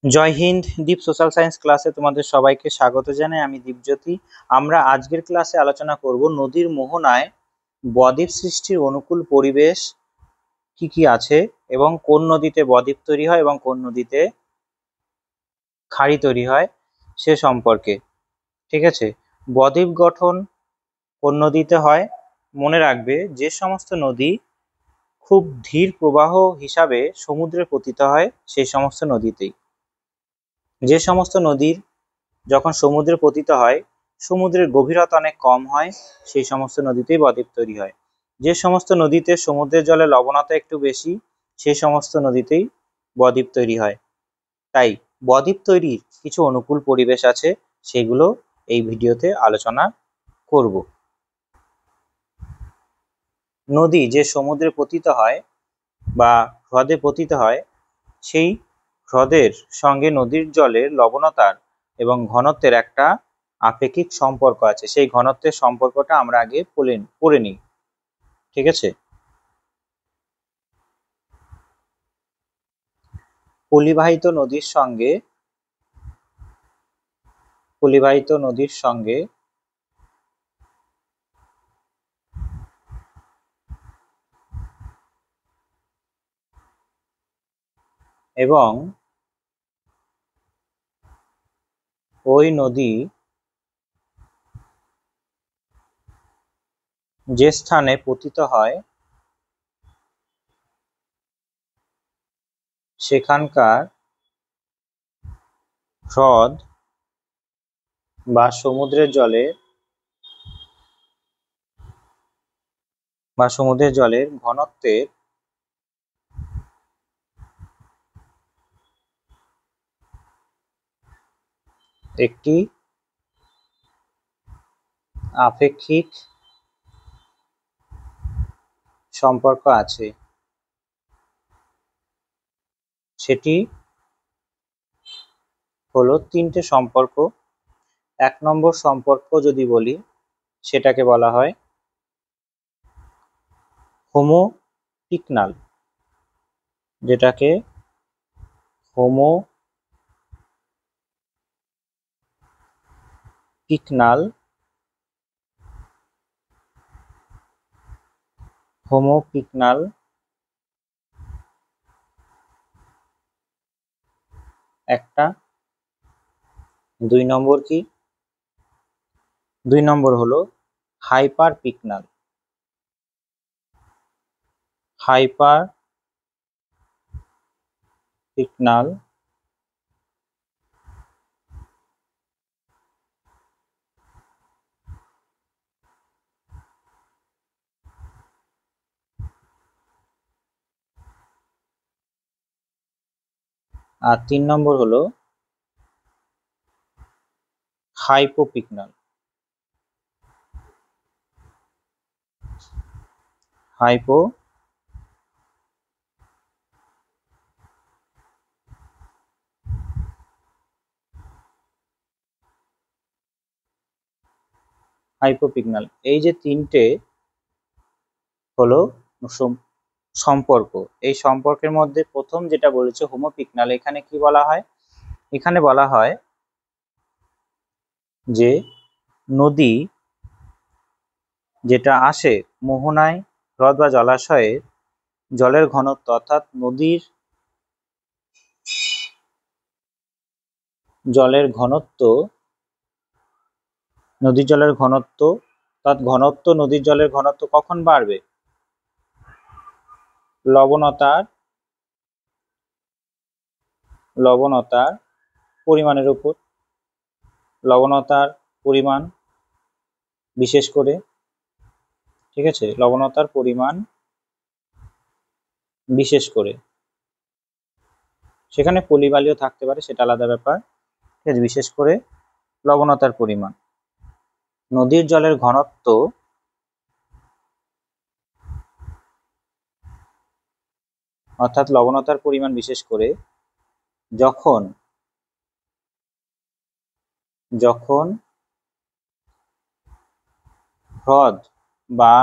জয় হিন্দ। দীপ social science ক্লাসে তোমাদের সবাইকে স্বাগত জানাই। আমি দীপজ্যোতি। আমরা আজকের ক্লাসে আলোচনা করব নদীর মোহনায় বদ্বীপ সৃষ্টির অনুকূল পরিবেশ কি কি আছে এবং কোন নদীতে বদ্বীপ তৈরি হয় এবং কোন নদীতে খাড়ি তৈরি হয় সে সম্পর্কে। ঠিক আছে, বদ্বীপ গঠন কোন নদীতে হয়? মনে রাখবে, যে সমস্ত নদী খুব ধীর প্রবাহ হিসাবে সমুদ্রে পতিত হয় সেই সমস্ত নদীতেই। যে সমস্ত নদীর যখন সমুদ্রে পতিত হয় সমুদ্রের গভীরতা অনেক কম হয় সেই সমস্ত নদীতেই বদ্বীপ তৈরি হয়। যে সমস্ত নদীতে সমুদ্রের জলে লবণতা একটু বেশি সেই সমস্ত নদীতেই বদ্বীপ তৈরি হয়। তাই বদ্বীপ তৈরির কিছু অনুকূল পরিবেশ আছে, সেগুলো এই ভিডিওতে আলোচনা করব। নদী যে সমুদ্রে পতিত হয় বা হ্রদে পতিত হয় সেই হ্রদের সঙ্গে নদীর জলের লবণতার এবং ঘনত্বের একটা আপেক্ষিক সম্পর্ক আছে। সেই ঘনত্বের সম্পর্কটা আমরা আগে পড়ে নিই। ঠিক আছে, পলিবাহিত নদীর সঙ্গে এবং ওই নদী যে স্থানে পতিত হয় সেখানকার হ্রদ বা সমুদ্রের জলের ঘনত্বের একটি আপেক্ষিক সম্পর্ক আছে। সেটি হলো তিনটে সম্পর্ক। 1 নম্বর সম্পর্ক যদি বলি সেটাকে বলা হয় হোমোপিকনাল, যেটাকে হোমোপিকনাল একটা। 2 নম্বর কি? 2 নম্বর হলো হাইপারপিকনাল। আর 3 নম্বর হলো হাইপোপিকনাল। হাইপোপিকনাল, এই যে তিনটে হলো সম্পর্ক। এই সম্পর্কের মধ্যে প্রথম যেটা বলেছে হোমোপিকনাল, এখানে কি বলা হয়? এখানে বলা হয় যে নদী যেটা আসে মোহনায়, হ্রদ বা জলাশয়ে, জলের ঘনত্ব অর্থাৎ নদীর জলের ঘনত্ব নদীর জলের ঘনত্ব কখন বাড়বে? লবণতার পরিমাণের উপর। লবণতার পরিমাণ বিশেষ করে, ঠিক আছে, লবণতার পরিমাণ বিশেষ করে, সেখানে পলিবালিও থাকতে পারে, সেটা আলাদা ব্যাপার। ঠিক আছে, বিশেষ করে লবণতার পরিমাণ, নদীর জলের ঘনত্ব অর্থাৎ লবণতার পরিমাণ বিশেষ করে যখন হ্রদ বা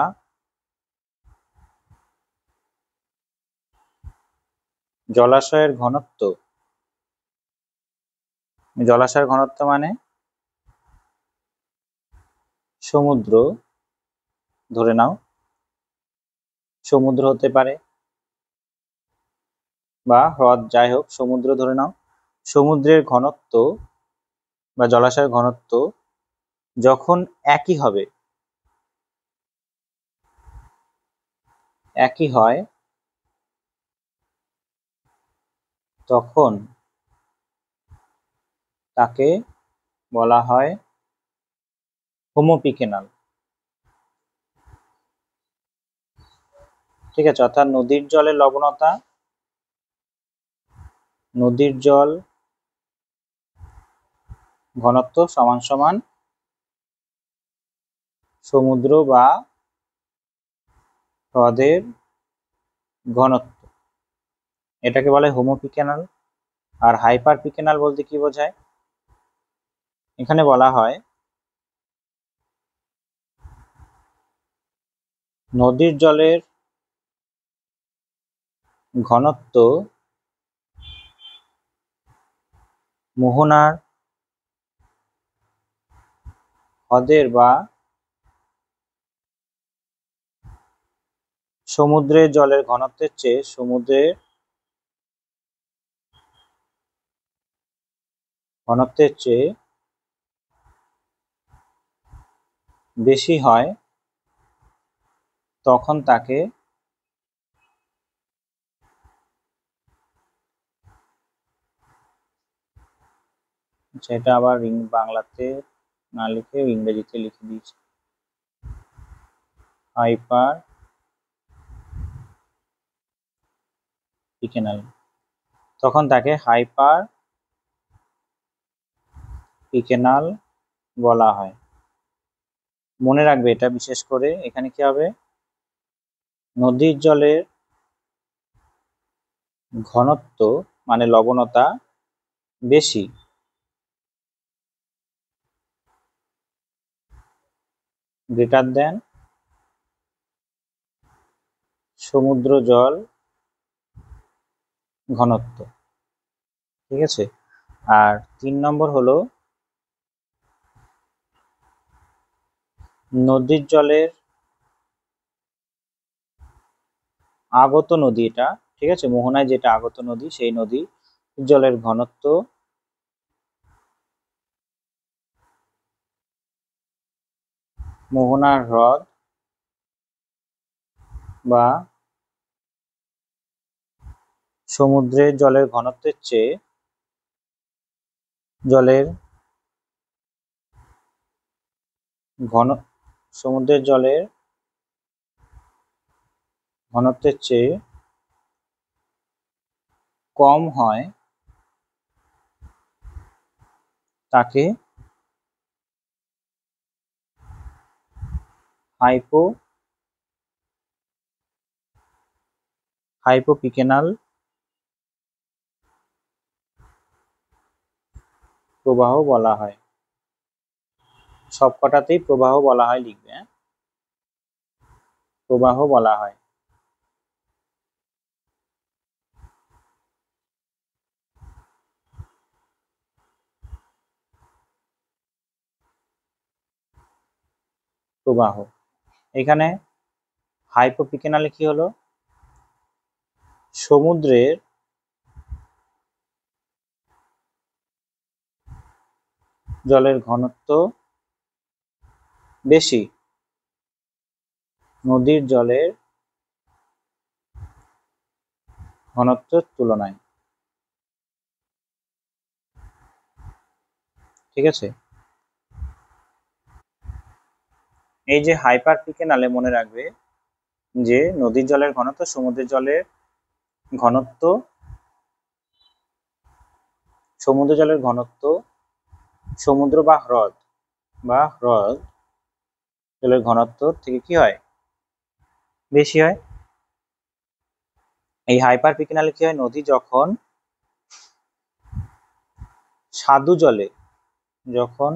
জলাশয়ের ঘনত্ব জলাশয়ের ঘনত্ব মানে সমুদ্র, ধরে নাও সমুদ্র হতে পারে বা হ্রদ, যাই হোক সমুদ্র ধরে নাও। সমুদ্রের ঘনত্ব বা জলাশয়ের ঘনত্ব যখন একই হবে, একই হয়, তখন তাকে বলা হয় হোমোপিকেনাল। ঠিক আছে, অর্থাৎ নদীর জলের লবণতা, নদীর জল ঘনত্ব সমান সমান সমুদ্র বা হ্রদের ঘনত্ব, এটাকে বলে হোমোপিকেনাল। আর হাইপার পিকেনাল বলতে কি বোঝায়? এখানে বলা হয় নদীর জলের ঘনত্ব মোহনার, হ্রদের বা সমুদ্রের জলের ঘনত্বের চেয়ে সমুদ্রের ঘনত্বের চেয়ে বেশি হয়, তখন তাকে সেটা আবার বাংলাতে না লিখে ইংরেজিতে লিখে দিয়েছে, হাইপার পিকেনাল, তখন তাকে হাইপার পিকেনাল বলা হয়। মনে রাখবে এটা, বিশেষ করে এখানে কি হবে, নদীর জলের ঘনত্ব মানে লবণতা বেশি, গ্রেটার দেন সমুদ্র জল ঘনত্ব। ঠিক আছে, আর 3 নম্বর হলো নদীর জলের আগত নদী, এটা ঠিক আছে, মোহনায় যেটা আগত নদী, সেই নদী জলের ঘনত্ব মোহনার হ্রদ বা সমুদ্রের জলের ঘনত্বের চেয়ে জলের ঘন সমুদ্রের জলের ঘনত্বের চেয়ে কম হয়, তাকে হাইপোপিকেনাল প্রবাহ বলা হয়। সবকটাতেই প্রবাহ বলা হয়, লিখবে, হ্যাঁ? প্রবাহ বলা হয়। প্রবাহ। এখানে হাইপোপিকেনালে কি হলো, সমুদ্রের জলের ঘনত্ব বেশি নদীর জলের ঘনত্বের তুলনায়। ঠিক আছে, এই যে হাইপার পিকেনালে মনে রাখবে যে নদীর জলের ঘনত্ব সমুদ্রের জলের ঘনত্ব, সমুদ্র জলের ঘনত্ব সমুদ্র বা হ্রদ জলের ঘনত্ব থেকে কি হয়, বেশি হয়। এই হাইপার পিকেনালে কি হয়, নদী যখন স্বাদু জলে যখন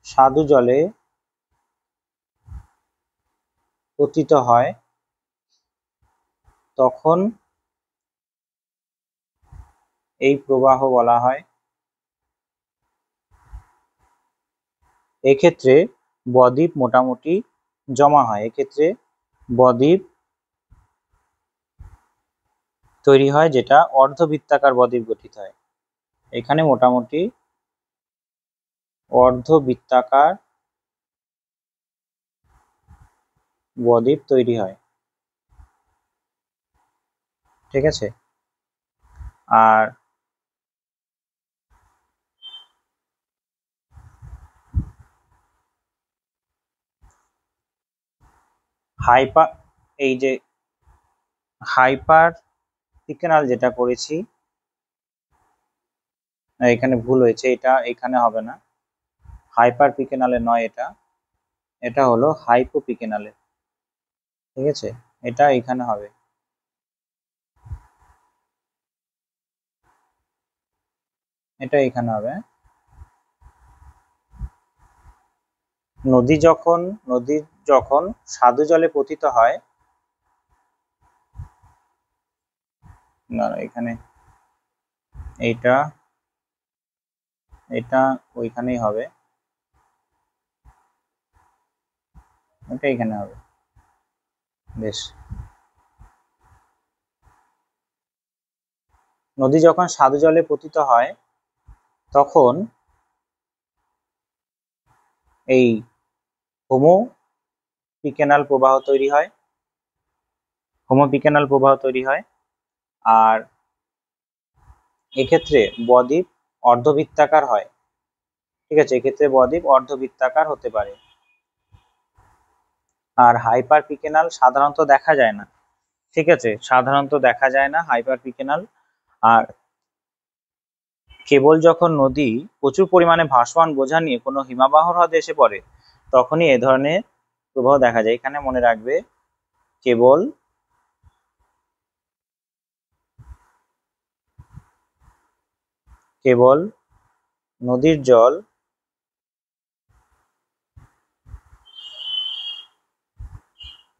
স্বাদু জলে পতিত হয়, তখন এই প্রবাহ বলা হয়। এক্ষেত্রে বদ্বীপ মোটামুটি জমা হয়, এক্ষেত্রে বদ্বীপ তৈরি হয়, যেটা অর্ধবৃত্তাকার বদ্বীপ গঠিত হয়। এখানে মোটামুটি অর্ধবৃত্তাকার বদ্বীপ তৈরি হয়, ঠিক আছে। আর হাইপার, এই যে হাইপার পিকেনাল যেটা করেছি, এখানে ভুল হয়েছে, এটা এখানে হবে না, হাইপার পিকেনালে নয়, এটা এটা হলো হাইপো পিকেনালে, ঠিক আছে, এটা এখানে হবে। এটা এখানে হবে। নদী যখন স্বাদু জলে পতিত হয়, না এখানে এইটা, এটা ওইখানেই হবে, এটা এখানে হবে, বেশ। নদী যখন স্বাদু জলে পতিত হয় তখন এই হোমোপিকেনাল প্রবাহ তৈরি হয়, হোমোপিকেনাল প্রবাহ তৈরি হয়। আর এক্ষেত্রে বদ্বীপ অর্ধবৃত্তাকার হয়, ঠিক আছে, এক্ষেত্রে বদ্বীপ অর্ধবৃত্তাকার হতে পারে। আর হাইপার পিকেনাল সাধারণত দেখা যায় না, ঠিক আছে, সাধারণত দেখা যায় না হাইপার পিকেনাল। আর কেবল যখন নদী প্রচুর পরিমাণে ভাসমান বোঝা নিয়ে কোনো হিমবাহ হ্রদে এসে পড়ে তখনই এ ধরনের প্রবাহ দেখা যায়। এখানে মনে রাখবে, কেবল কেবল নদীর জল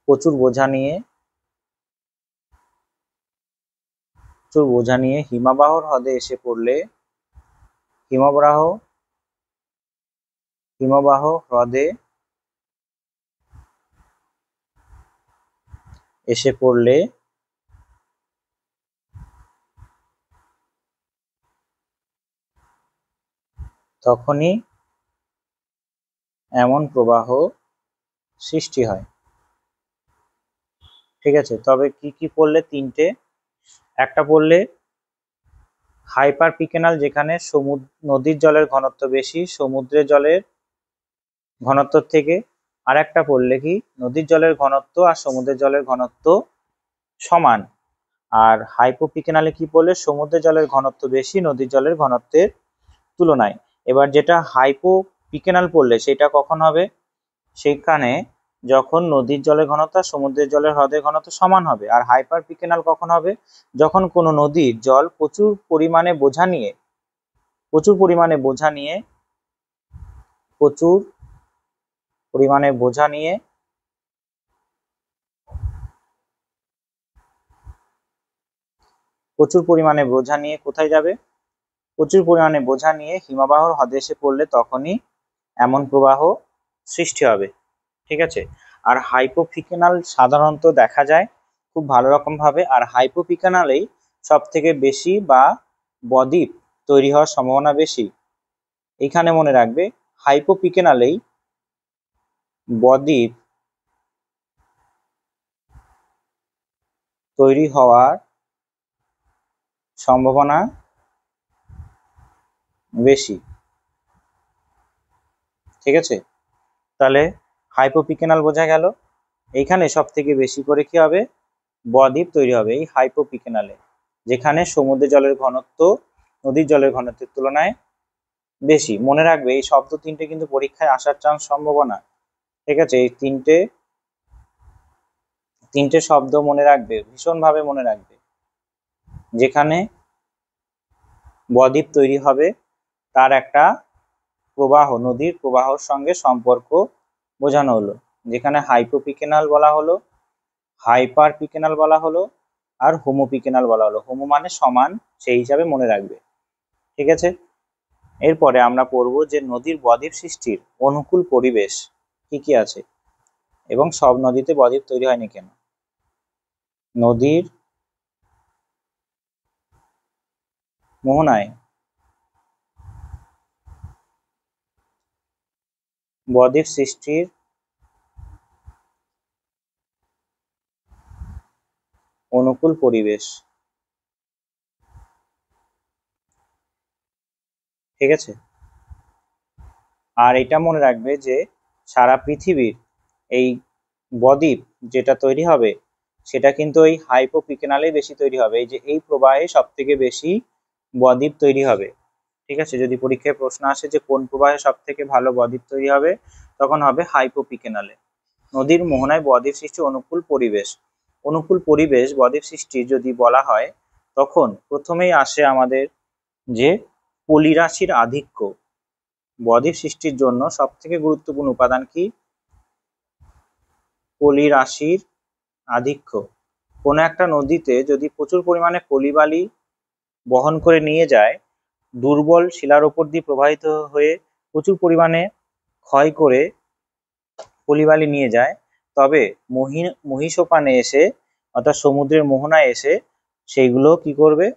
প্রচুর বোঝা নিয়ে হিমবাহ হ্রদে এসে পড়লে, হিমবাহ হিমবাহ হ্রদে এসে পড়লে তখনই এমন প্রবাহ সৃষ্টি হয়, ঠিক আছে। তবে কি কি পড়লে? তিনটে, একটা পড়লে হাইপার পিকেনাল, যেখানে নদীর জলের ঘনত্ব বেশি সমুদ্রের জলের ঘনত্ব থেকে। আর একটা পড়লে কি, নদীর জলের ঘনত্ব আর সমুদ্রের জলের ঘনত্ব সমান। আর হাইপোপিকেনালে কি পড়লে সমুদ্রের জলের ঘনত্ব বেশি নদীর জলের ঘনত্বের তুলনায়। এবার যেটা হাইপোপিকেনাল পড়লে সেটা কখন হবে? সেখানে যখন নদীর জলের ঘনত্ব সমুদ্রের জলের হ্রদের ঘনত্ব সমান হবে। আর হাইপার পিকেনাল কখন হবে? যখন কোনো নদীর জল প্রচুর পরিমাণে বোঝা নিয়ে প্রচুর পরিমাণে বোঝা নিয়ে কোথায় যাবে? প্রচুর পরিমাণে বোঝা নিয়ে হিমবাহর হ্রদে এসে পড়লে তখনই এমন প্রবাহ সৃষ্টি হবে, ঠিক আছে। আর হাইপোপিকেনাল সাধারণত দেখা যায় খুব ভালো রকম ভাবে। আর হাইপোপিকেনালেই সব থেকে বেশি বা বদ্বীপ তৈরি হওয়ার সম্ভাবনা বেশি। এখানে মনে রাখবে, হাইপোপিকেনালেই বদ্বীপ তৈরি হওয়ার সম্ভাবনা বেশি, ঠিক আছে। তাহলে হাইপোপিকেনাল বোঝা গেল। এইখানে সব থেকে বেশি করে কি হবে? বদ্বীপ তৈরি হবে এই হাইপোপিকেনালে, যেখানে সমুদ্রের জলের ঘনত্ব নদীর জলের ঘনত্বের তুলনায় বেশি। মনে রাখবে, এই শব্দ তিনটে কিন্তু পরীক্ষায় আসার চান্স সম্ভাবনা, ঠিক আছে। এই তিনটে শব্দ মনে রাখবে, ভীষণ ভাবে মনে রাখবে। যেখানে বদ্বীপ তৈরি হবে তার একটা প্রবাহ, নদীর প্রবাহর সঙ্গে সম্পর্ক বোঝানো হলো। যেখানে হাইপোপিকেনাল বলা হলো, হাইপার পিকেনাল বলা হলো, আর হোমোপিকেনাল বলা হলো। হোমো মানে সমান, সেই হিসাবে মনে রাখবে। ঠিক আছে, এরপরে আমরা পড়বো যে নদীর বদ্বীপ সৃষ্টির অনুকূল পরিবেশ কি কি আছে এবং সব নদীতে বদ্বীপ তৈরি হয়নি কেন। নদীর মোহনায় বদ্বীপ সৃষ্টির অনুকূল পরিবেশ। ঠিক আছে, আর এটা মনে রাখবে যে সারা পৃথিবীর এই বদ্বীপ যেটা তৈরি হবে সেটা কিন্তু এই হাইপোপিকেনালেই বেশি তৈরি হবে। এই যে এই প্রবাহে সব থেকে বেশি বদ্বীপ তৈরি হবে। ঠিক আছে, যদি পরীক্ষায় প্রশ্ন আসে যে কোন প্রবাহে সব থেকে ভালো বদ্বীপ তৈরি হবে, তখন হবে হাইপোপিকেনালে। নদীর মোহনায় বদ্বীপ সৃষ্টি অনুকূল পরিবেশ। অনুকূল পরিবেশ বদ্বীপ সৃষ্টি যদি বলা হয়, তখন প্রথমেই আসে আমাদের যে পলিরাশির আধিক্য। বদ্বীপ সৃষ্টির জন্য সব থেকে গুরুত্বপূর্ণ উপাদান কি? পলিরাশির আধিক্য। কোনো একটা নদীতে যদি প্রচুর পরিমাণে পলিবালি বহন করে নিয়ে যায়, দুর্বল শিলার ওপর দিয়ে প্রবাহিত হয়ে প্রচুর পরিমাণে ক্ষয় করে পলিবালি নিয়ে যায়, তবে মহীসোপানে এসে অর্থাৎ সমুদ্রের মোহনায় এসে সেইগুলো কি করবে?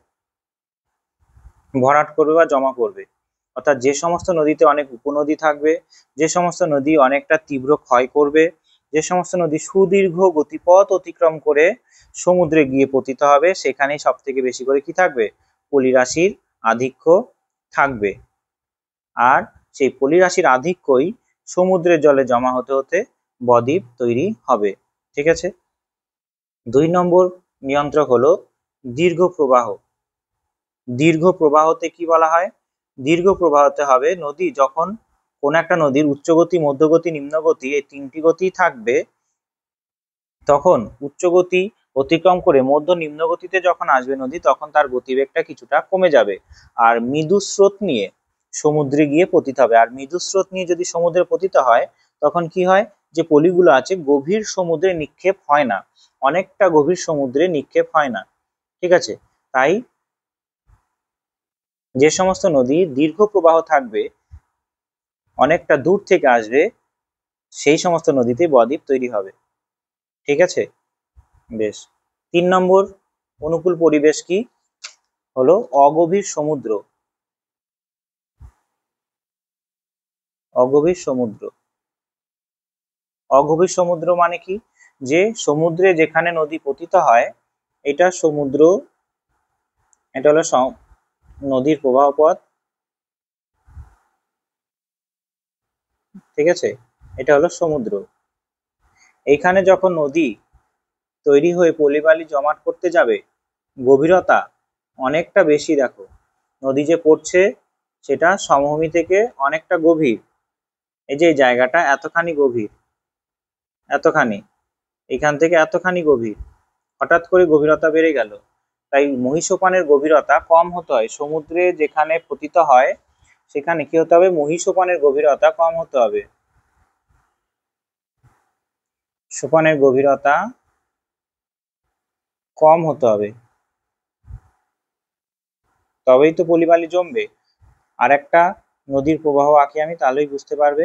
ভরাট করবে বা জমা করবে। অর্থাৎ যে সমস্ত নদীতে অনেক উপনদী থাকবে, যে সমস্ত নদী অনেকটা তীব্র ক্ষয় করবে, যে সমস্ত নদী সুদীর্ঘ গতিপথ অতিক্রম করে সমুদ্রে গিয়ে পতিত হবে, সেখানেই সব থেকে বেশি করে কি থাকবে? পলিরাশির আধিক্য থাকবে। আর সেই পলিরাশির আধিক্যই সমুদ্রের জলে জমা হতে হতে বদ্বীপ তৈরি হবে। ঠিক আছে, 2 নম্বর নিয়ন্ত্রক হলো দীর্ঘ প্রবাহ। দীর্ঘ প্রবাহতে কি বলা হয়? দীর্ঘ প্রবাহতে হবে নদী যখন কোন একটা নদীর উচ্চগতি, মধ্যগতি, নিম্নগতি এই 3টি গতি থাকবে, তখন উচ্চগতি অতিক্রম করে মধ্য নিম্নগতিতে যখন আসবে নদী, তখন তার গতিবেগটা কিছুটা কমে যাবে আর মৃদু স্রোত নিয়ে সমুদ্রে গিয়ে পতিত হবে। আর মৃদু স্রোত নিয়ে যদি সমুদ্রে পতিত হয়, তখন কি হয়? যে পলিগুলো আছে গভীর সমুদ্রে নিক্ষেপ হয় না, অনেকটা গভীর সমুদ্রে নিক্ষেপ হয় না। ঠিক আছে, তাই যে সমস্ত নদী দীর্ঘ প্রবাহ থাকবে, অনেকটা দূর থেকে আসবে, সেই সমস্ত নদীতে বদ্বীপ তৈরি হবে। ঠিক আছে, বেশ। 3 নম্বর অনুকূল পরিবেশ কি? হলো অগভীর সমুদ্র। অগভীর সমুদ্র। অগভীর সমুদ্র মানে কি? যে সমুদ্রে যেখানে নদী পতিত হয়, এটা সমুদ্র, এটা হলো নদীর প্রবাহ পথ। ঠিক আছে, এটা হলো সমুদ্র। এইখানে যখন নদী তৈরি হয়ে পলিবালি জমাট করতে যাবে, গভীরতা অনেকটা বেশি। দেখো নদী যে পড়ছে সেটা সমভূমি থেকে অনেকটা গভীর। এই যে জায়গাটা এতখানি গভীর, এতখানি, এখান থেকে এতখানি গভীর, হঠাৎ করে গভীরতা বেড়ে গেল। তাই মহীসোপানের গভীরতা কম হতে হয়। সমুদ্রে যেখানে পতিত হয় সেখানে কি হতে হবে? মহীসোপানের গভীরতা কম হতে হবে। সোপানের গভীরতা কম হতে হবে, তবেই তো পলিবালি জমবে। আর একটা নদীর প্রবাহ আঁকি আমি, তাহলেই বুঝতে পারবে।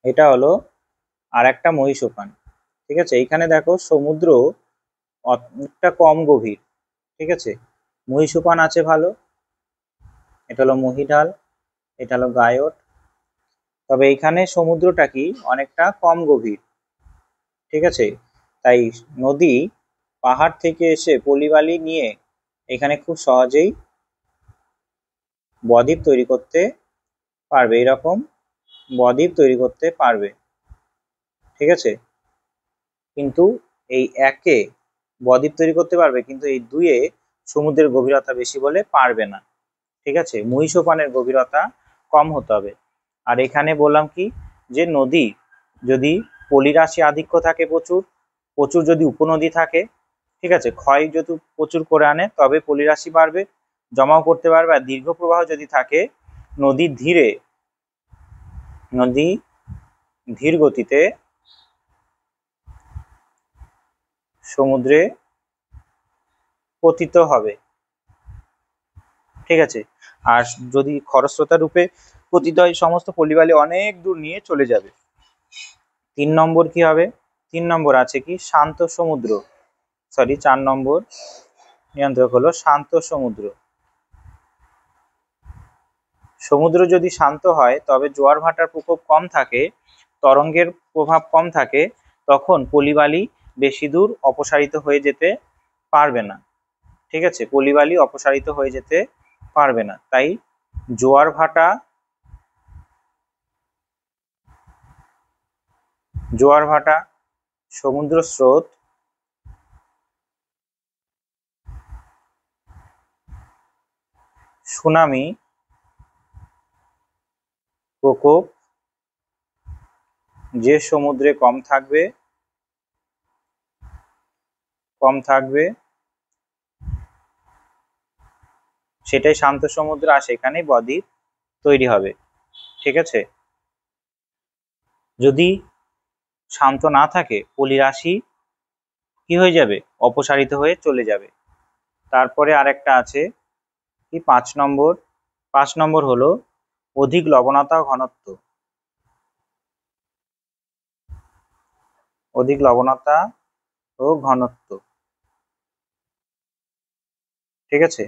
এটা হলো আর একটা মহীসোপান। ঠিক আছে, এইখানে দেখো সমুদ্র অনেকটা কম গভীর। ঠিক আছে, মহীসোপান আছে ভালো, এটা হলো মহীঢাল, এটা হলো গায়ট। তবে এইখানে সমুদ্রটা কি অনেকটা কম গভীর। ঠিক আছে, তাই নদী পাহাড় থেকে এসে পলিবালি নিয়ে এখানে খুব সহজেই বদ্বীপ তৈরি করতে পারবে, এরকম বদ্বীপ তৈরি করতে পারবে। ঠিক আছে, কিন্তু এই একে বদ্বীপ তৈরি করতে পারবে, কিন্তু এই দুয়ে সমুদ্রের গভীরতা বেশি বলে পারবে না। ঠিক আছে, মহীসোপানের গভীরতা কম হতে হবে। আর এখানে বললাম কি, যে নদী যদি পলিরাশি আধিক্য থাকে প্রচুর, প্রচুর যদি উপনদী থাকে, ঠিক আছে, ক্ষয় যদি প্রচুর করে আনে, তবে পলিরাশি বাড়বে, জমাও করতে পারবে। আর দীর্ঘ প্রবাহ যদি থাকে, নদী ধীরে, নদী ধীর গতিতে সমুদ্রে পতিত হবে। ঠিক আছে, আর যদি খরস্রোতা রূপে পতিত হয় সমস্ত পলিবালি অনেক দূর নিয়ে চলে যাবে। 3 নম্বর কি হবে? 3 নম্বর আছে কি শান্ত সমুদ্র, সরি 4 নম্বর নিয়ন্ত্রক হলো শান্ত সমুদ্র। সমুদ্র যদি শান্ত হয় তবে জোয়ার ভাটার প্রকোপ কম থাকে, তরঙ্গের প্রভাব কম থাকে, তখন পলিবালি বেশি দূর অপসারিত হয়ে যেতে পারবে না। ঠিক আছে, পলিবালি অপসারিত হয়ে যেতে পারবে না, তাই জোয়ার ভাটা সমুদ্র স্রোত সুনামি প্রকোপ যে সমুদ্রে কম থাকবে সেটাই শান্ত সমুদ্র, আর সেখানেই বদ্বীপ তৈরি হবে। ঠিক আছে, যদি শান্ত না থাকে পলিরাশি কি হয়ে যাবে? অপসারিত হয়ে চলে যাবে। তারপরে আরেকটা আছে কি 5 নম্বর। 5 নম্বর হলো অধিক লবণতা ও ঘনত্ব। অধিক লবণতা ও ঘনত্ব। ঠিক আছে,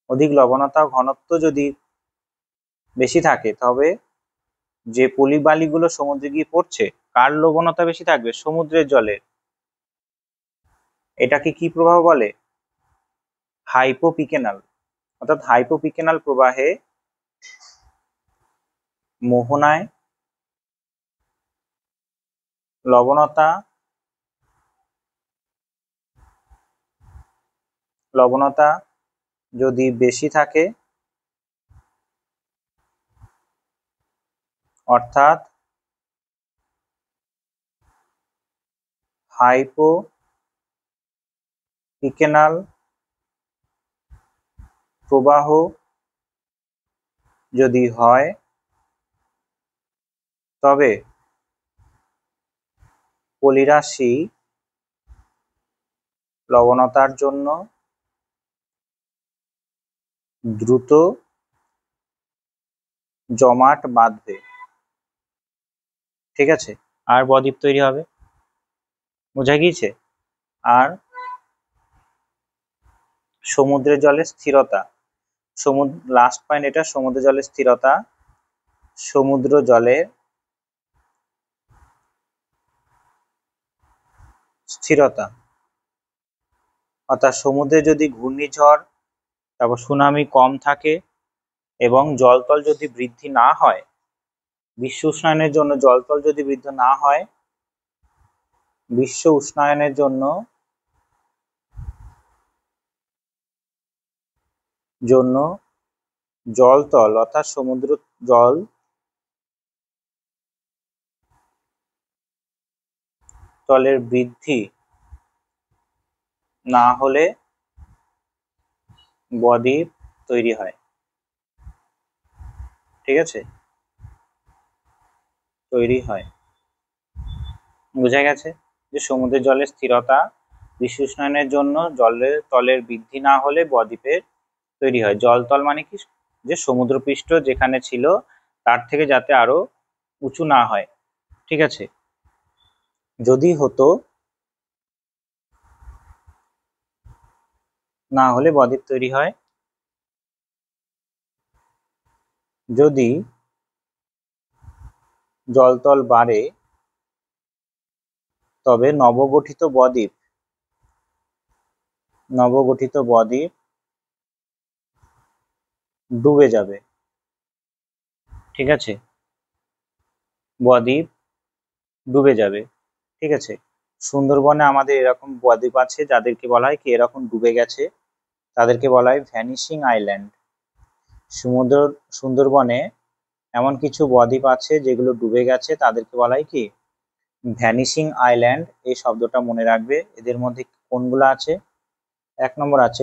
অধিক লবণতা ও ঘনত্ব যদি বেশি থাকে তবে যে পলিবালিগুলো সমুদ্রে গিয়ে পড়ছে, কার লবণতা বেশি থাকবে? সমুদ্রের জলের। এটাকে কি প্রবাহ বলে? হাইপোপিকেনাল। অর্থাৎ হাইপোপিকেনাল প্রবাহে মোহনায় লবণতা যদি বেশি থাকে, অর্থাৎ হাইপোপিকেনাল প্রবাহ যদি হয় তবে পলিরাশি লবণতার জন্য দ্রুত জমাট বাঁধবে। ঠিক আছে, আর বদ্বীপ তৈরি হবে। বোঝা গিয়েছে? আর সমুদ্রের জলের স্থিরতা, লাস্ট পয়েন্ট এটা, সমুদ্র জলের স্থিরতা। সমুদ্র জলের স্থিরতা অর্থাৎ সমুদ্রে যদি ঘূর্ণিঝড় তারপর সুনামি কম থাকে এবং জলতল যদি বৃদ্ধি না হয়, বিশ্ব উষ্ণায়নের জন্য জলতল যদি বৃদ্ধি না হয়, বিশ্ব উষ্ণায়নের জন্য জলতল অর্থাৎ সমুদ্র জল তলের বৃদ্ধি না হলে বদ্বীপ তৈরি হয়। ঠিক আছে, তৈরি হয়। বোঝা গেছে যে সমুদ্রের জলের স্থিরতা, বিশ্ব উষ্ণায়নের জন্য জলের তলের বৃদ্ধি না হলে বদ্বীপের তৈরি হয়। জলতল মানে কি? যে সমুদ্রপৃষ্ঠ যেখানে ছিল তার থেকে যাতে আরো উঁচু না হয়। ঠিক আছে, যদি হতো না হলে বদ্বীপ তৈরি হয়। যদি জলতল বাড়ে তবে নবগঠিত বদ্বীপ ডুবে যাবে। ঠিক আছে, বদ্বীপ ডুবে যাবে। ঠিক আছে, সুন্দরবনে আমাদের এরকম বদ্বীপ আছে যাদেরকে বলা হয় কি এরকম ডুবে গেছে, তাদেরকে বলা হয় ভ্যানিশিং আইল্যান্ড। সুন্দরবনে এমন কিছু বদ্বীপ আছে যেগুলো ডুবে গেছে, তাদেরকে বলা হয় কি ভ্যানিশিং আইল্যান্ড। এই শব্দটা মনে রাখবে। এদের মধ্যে কোনগুলো আছে? 1 নম্বর আছে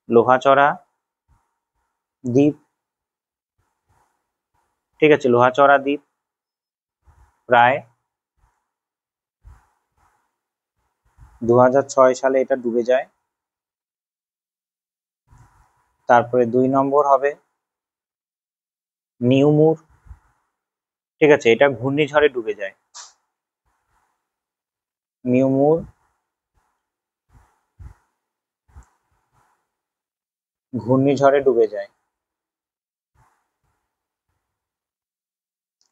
লোহাচড়া দ্বীপ, ঠিক আছে, লোহাচড়া দ্বীপ প্রায় 2006 সালে এটা ডুবে যায়। তারপরে 2 নম্বর হবে নিউমুর। ঠিক আছে, এটা ঘূর্ণিঝড়ে ডুবে যায়। নিউমুর ঘূর্ণিঝড়ে ডুবে যায়।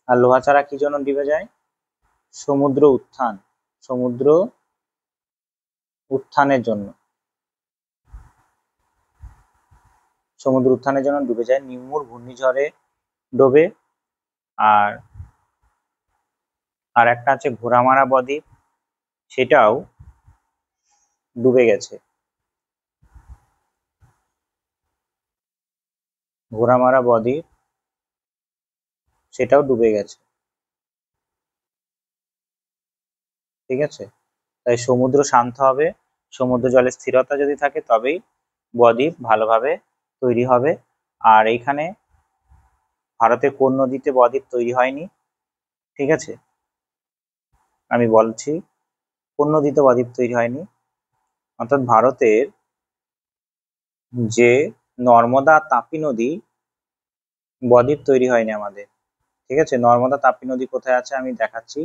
আর লোহাচারা কি জন্য ডুবে যায়? সমুদ্র উত্থান, সমুদ্র উত্থানের জন্য, সমুদ্র উত্থানের জন্য ডুবে যায়। নিউমুর ঘূর্ণিঝড়ে ডোবে। আর আর একটা আছে ঘোড়ামারা বদ্বীপ, সেটাও ডুবে গেছে। ঘোড়ামারা বদ্বীপ সেটাও ডুবে গেছে। ঠিক আছে, তাই সমুদ্র শান্ত হবে, সমুদ্র জলে স্থিরতা যদি থাকে তবেই বদ্বীপ ভালোভাবে তৈরি হবে। আর এইখানে ভারতের কোন নদীতে বদ্বীপ তৈরি হয়নি? ঠিক আছে, আমি বলছি কোন নদীতে বদ্বীপ তৈরি হয়নি। অর্থাৎ ভারতের যে নর্মদা তাপি নদী, বদ্বীপ তৈরি হয়নি আমাদের। ঠিক আছে, নর্মদা তাপি নদী কোথায় আছে আমি দেখাচ্ছি।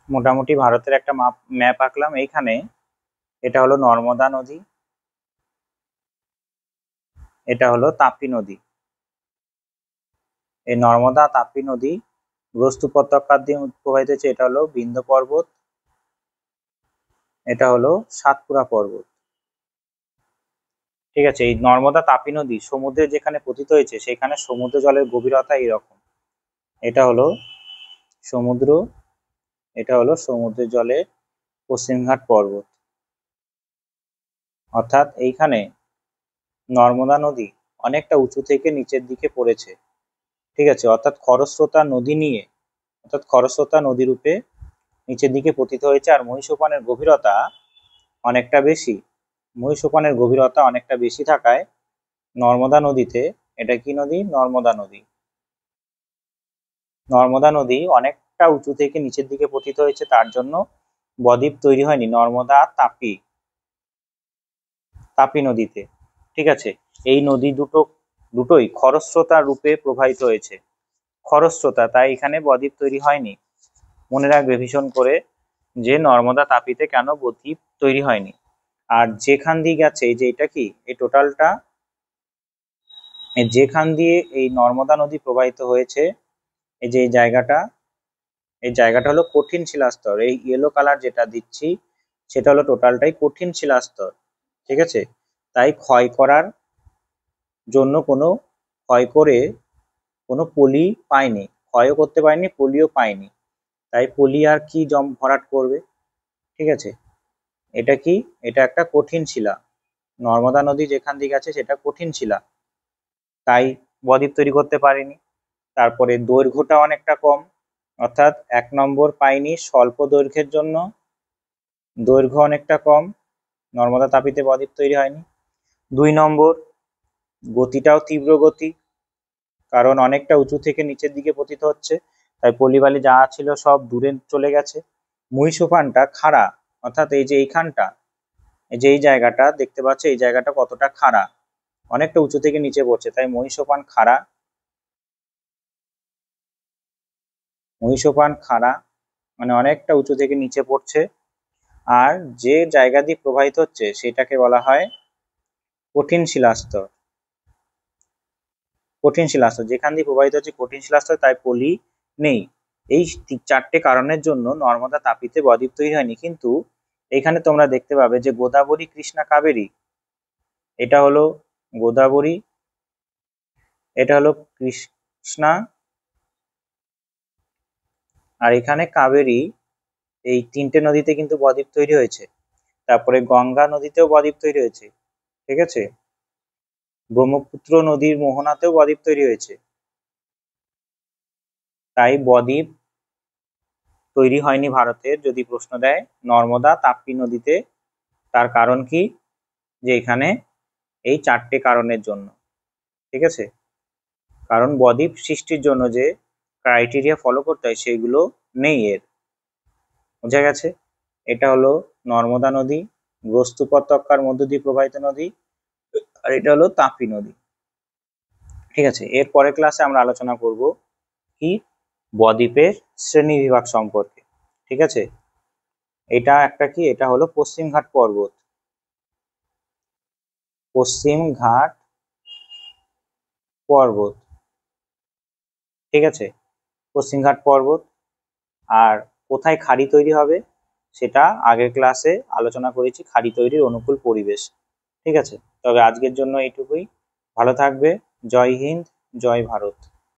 মোটামুটি ভারতের একটা ম্যাপ আঁকলাম এইখানে। এটা হলো নর্মদা নদী, এটা হলো তাপি নদী। এই নর্মদা তাপি নদী বস্তু উপত্যকা দিয়ে প্রবাহিত হচ্ছে। এটা হলো বিন্ধ্য পর্বত, এটা হলো সাতপুরা পর্বত। ঠিক আছে, এই নর্মদা তাপি নদী সমুদ্রে যেখানে পতিত হয়েছে সেখানে সমুদ্র জলের গভীরতা এরকম। এটা হলো সমুদ্র, এটা হলো সমুদ্রের জলের পশ্চিমঘাট পর্বত। অর্থাৎ এইখানে নর্মদা নদী অনেকটা উঁচু থেকে নিচের দিকে পড়েছে। ঠিক আছে, অর্থাৎ খরস্রোতা নদী নিয়ে, অর্থাৎ খরস্রোতা নদী রূপে নিচের দিকে পতিত হয়েছে। আর মহীসোপানের গভীরতা অনেকটা বেশি, মহীসোপানের গভীরতা অনেকটা বেশি থাকায় নর্মদা নদীতে, এটা কি নদী? নর্মদা নদী। নর্মদা নদী অনেকটা উঁচু থেকে নিচের দিকে পতিত হয়েছে, তার জন্য বদ্বীপ তৈরি হয়নি নর্মদা তাপি তাপি নদীতে। ঠিক আছে, এই নদী দুটোই খরস্রোতা রূপে প্রবাহিত হয়েছে, খরস্রোতা, তাই এখানে বদ্বীপ তৈরি হয়নি। মনে রাখবে ভীষণ করে যে নর্মদা তাপিতে কেন বদ্বীপ তৈরি হয়নি। আর যেখান দিয়ে গেছে, এই যে এটা কি, এই টোটালটা যেখান দিয়ে এই নর্মদা নদী প্রবাহিত হয়েছে, এই যে এই জায়গাটা হলো কঠিন শিলাস্তর। এই ইয়েলো কালার যেটা দিচ্ছি সেটা হলো টোটালটাই কঠিন শিলাস্তর। ঠিক আছে, তাই ক্ষয় করার জন্য ক্ষয় করে কোনো পলি পায়নি, ক্ষয়ও করতে পারেনি, পলিও পায়নি। তাই পলি আর কি ভরাট করবে? ঠিক আছে, এটা কি, এটা একটা কঠিন শিলা। নর্মদা নদী যেখান দিয়ে গেছে সেটা কঠিন শিলা, তাই বদ্বীপ তৈরি করতে পারেনি। তারপরে দৈর্ঘ্যটা অনেকটা কম, অর্থাৎ 1 নম্বর পাইনি স্বল্প দৈর্ঘ্যের জন্য, দৈর্ঘ্য অনেকটা কম, নর্মদা তাপিতে বদ্বীপ তৈরি হয়নি। 2 নম্বর গতিটাও তীব্র গতি, কারণ অনেকটা উঁচু থেকে নিচের দিকে পতিত হচ্ছে, তাই পলিবালি যা ছিল সব দূরে চলে গেছে। মহীসোপানটা খাড়া, অর্থাৎ এই যে এইখানটা, এই যে এই জায়গাটা দেখতে পাচ্ছ, এই জায়গাটা কতটা খাড়া, অনেকটা উঁচু থেকে নিচে পড়ছে, তাই মহীসোপান খাড়া, মহীসোপান খাড়া মানে অনেকটা উঁচু থেকে নিচে পড়ছে। আর যে জায়গা দিয়ে প্রবাহিত হচ্ছে সেটাকে বলা হয় কঠিন শিলাস্তর। কঠিন শিলাস্তর, যেখান দিয়ে প্রবাহিত হচ্ছে কঠিন শিলাস্তর, তাই পলি নেই। এই চারটে কারণের জন্য নর্মদা তাপিতে বদ্বীপ তৈরি হয়নি। কিন্তু এখানে তোমরা দেখতে পাবে যে গোদাবরী, কৃষ্ণা, কাবেরী, এটা হলো গোদাবরী, এটা হলো কৃষ্ণা, আর এখানে কাবেরী, এই তিনটে নদীতে কিন্তু বদ্বীপ তৈরি হয়েছে। তারপরে গঙ্গা নদীতেও বদ্বীপ তৈরি হয়েছে, ঠিক আছে। ব্রহ্মপুত্র নদীর মোহনাতেও বদ্বীপ তৈরি হয়েছে। তাই বদ্বীপ তৈরি হয়নি ভারতের যদি প্রশ্ন দেয় নর্মদা তাপ্তি নদীতে। তার কারণ কি? যে এখানে এই চারটে কারণের জন্য, ঠিক আছে। কারণ বদ্বীপ সৃষ্টির জন্য যে ক্রাইটেরিয়া ফলো করতে হয় সেগুলো নেই এর। বোঝা গেছে? এটা হলো নর্মদা নদী, বস্তু উপত্যকার মধ্য দিয়ে প্রবাহিত নদী, আর এটা হলো তাপি নদী, ঠিক আছে। এর পরের ক্লাসে আমরা আলোচনা করব কি বদ্বীপের শ্রেণী বিভাগ সম্পর্কে, ঠিক আছে। এটা একটা কি, এটা হলো পশ্চিমঘাট পর্বত, পশ্চিমঘাট পর্বত, ঠিক আছে, পশ্চিমঘাট পর্বত। আর কোথায় খাড়ি তৈরি হবে সেটা আগের ক্লাসে আলোচনা করেছি, খাড়ি তৈরির অনুকূল পরিবেশ, ঠিক আছে। তবে আজকের জন্য এইটুকুই। ভালো থাকবে। জয় হিন্দ, জয় ভারত।